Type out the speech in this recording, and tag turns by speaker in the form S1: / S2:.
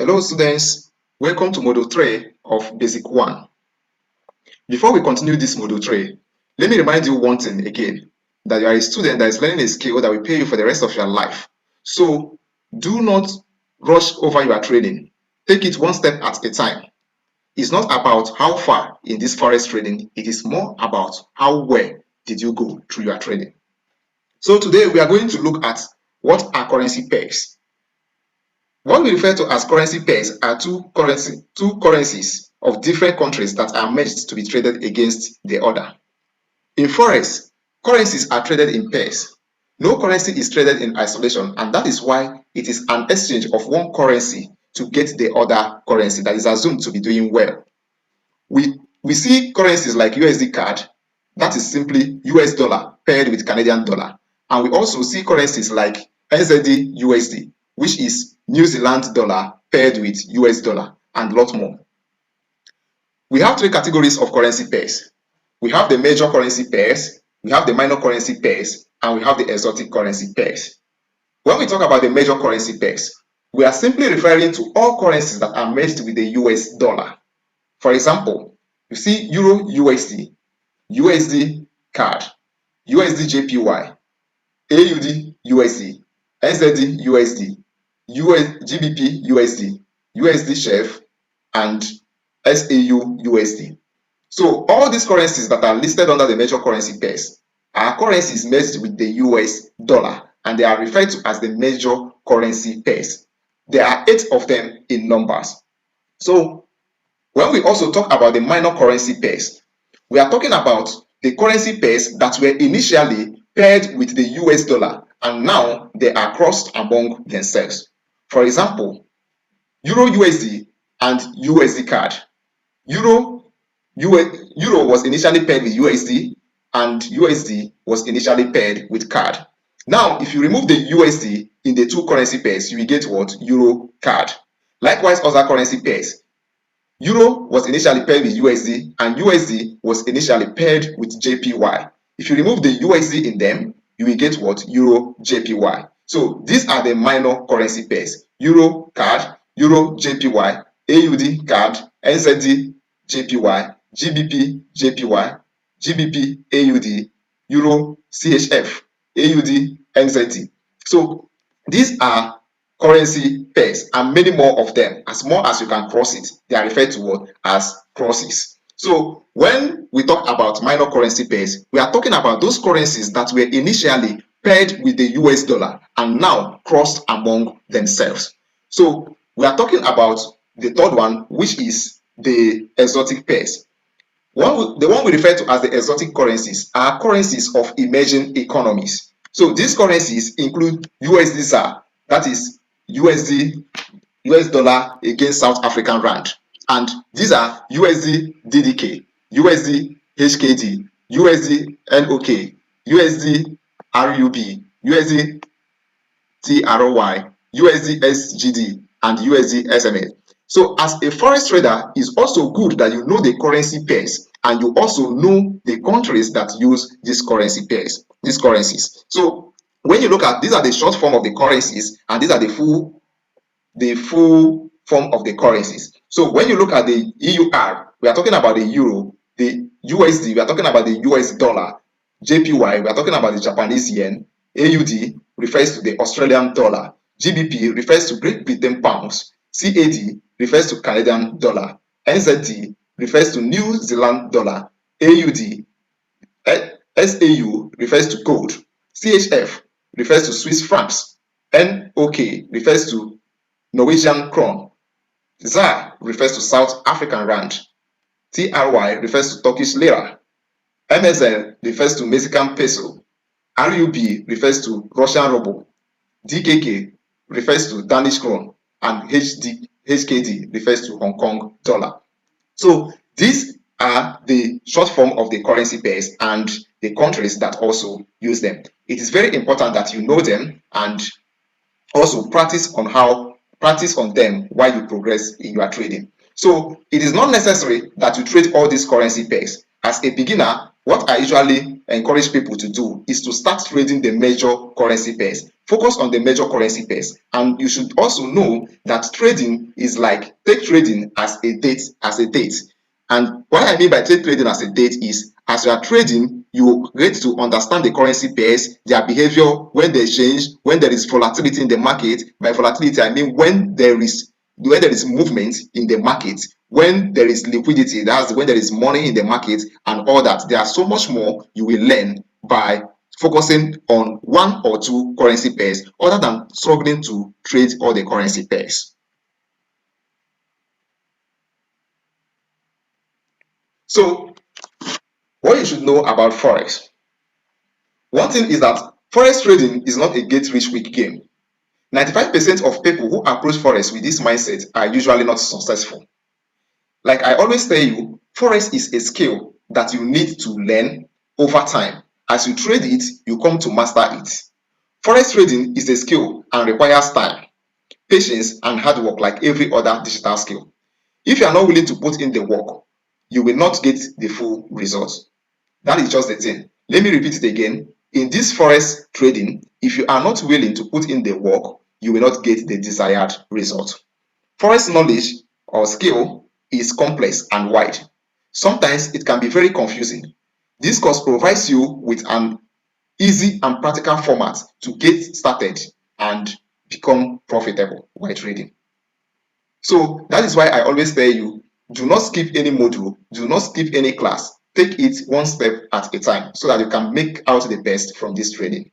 S1: Hello students, welcome to Module 3 of Basic 1. Before we continue this Module 3, let me remind you one thing again, that you are a student that is learning a skill that will pay you for the rest of your life. So do not rush over your training. Take it one step at a time. It's not about how far in this forest training, it is more about how well did you go through your training. So today we are going to look at what are currency pairs. What we refer to as currency pairs are two currencies of different countries that are merged to be traded against the other. In forex, currencies are traded in pairs. No currency is traded in isolation, and that is why it is an exchange of one currency to get the other currency that is assumed to be doing well. We see currencies like USD CAD, that is simply US dollar paired with Canadian dollar. And we also see currencies like NZD USD, which is New Zealand dollar paired with US dollar, and a lot more. We have three categories of currency pairs. We have the major currency pairs, we have the minor currency pairs, and we have the exotic currency pairs. When we talk about the major currency pairs, we are simply referring to all currencies that are merged with the US dollar. For example, you see Euro USD, USD CAD, USD JPY, AUD USD, NZD USD, GBP USD, USD CHF, and SAU USD. So all these currencies that are listed under the major currency pairs are currencies merged with the US dollar, and they are referred to as the major currency pairs. There are 8 of them in numbers. So when we also talk about the minor currency pairs, we are talking about the currency pairs that were initially paired with the US dollar and now they are crossed among themselves. For example, Euro USD and USD CAD. Euro was initially paired with USD and USD was initially paired with CAD. Now, if you remove the USD in the two currency pairs, you will get what? Euro CAD. Likewise, other currency pairs. Euro was initially paired with USD and USD was initially paired with JPY. If you remove the USD in them, you will get what? Euro JPY. So these are the minor currency pairs. Euro CAD, Euro JPY, AUD CAD, NZD JPY, GBP JPY, GBP AUD, Euro CHF, AUD NZD. So these are currency pairs and many more of them. As more as you can cross it, they are referred to what? As crosses. So when we talk about minor currency pairs, we are talking about those currencies that were initially paired with the US dollar and now crossed among themselves. So we are talking about the third one, which is the exotic pairs. The one we refer to as the exotic currencies are currencies of emerging economies. So these currencies include USD ZAR, that is US dollar against South African rand, and these are USD DDK, USD HKD, USD NOK, USD RUB, USD TRY, USD SGD, and USD SMA. So as a forex trader, it's also good that you know the currency pairs and you also know the countries that use these currency pairs, these currencies. So when you look at, these are the short form of the currencies and these are the full form of the currencies. So when you look at the EUR, we are talking about the euro. The USD, we are talking about the US dollar. JPY, we are talking about the Japanese yen. AUD refers to the Australian dollar. GBP refers to Great Britain pounds. CAD refers to Canadian dollar. NZD refers to New Zealand dollar. AUD, SAU refers to gold. CHF refers to Swiss francs. NOK refers to Norwegian krone. ZAR refers to South African rand. TRY refers to Turkish lira. MSL refers to Mexican peso. RUB refers to Russian ruble. DKK refers to Danish krone. And HKD refers to Hong Kong dollar. So these are the short form of the currency pairs and the countries that also use them. It is very important that you know them and also practice on them while you progress in your trading. So it is not necessary that you trade all these currency pairs. As a beginner, what I usually encourage people to do is to start trading the major currency pairs. focus on the major currency pairs. And you should also know that trading is like, take trading as a date. And what I mean by take trading as a date is, as you are trading, you get to understand the currency pairs, their behavior, when they change, when there is volatility in the market. By volatility, I mean when there is movement in the market, when there is liquidity, that's when there is money in the market and all that. There are so much more you will learn by focusing on one or two currency pairs other than struggling to trade all the currency pairs. So, what you should know about Forex. One thing is that Forex trading is not a get rich quick game. 95% of people who approach Forex with this mindset are usually not successful. Like I always tell you, Forex is a skill that you need to learn over time. As you trade it, you come to master it. Forex trading is a skill and requires time, patience, and hard work like every other digital skill. If you are not willing to put in the work, you will not get the full results. That is just the thing. Let me repeat it again. In this Forex trading, if you are not willing to put in the work, you will not get the desired result. Forex knowledge or skill is complex and wide. Sometimes it can be very confusing. This course provides you with an easy and practical format to get started and become profitable while trading. So that is why I always tell you, do not skip any module, do not skip any class. Take it one step at a time so that you can make out the best from this trading.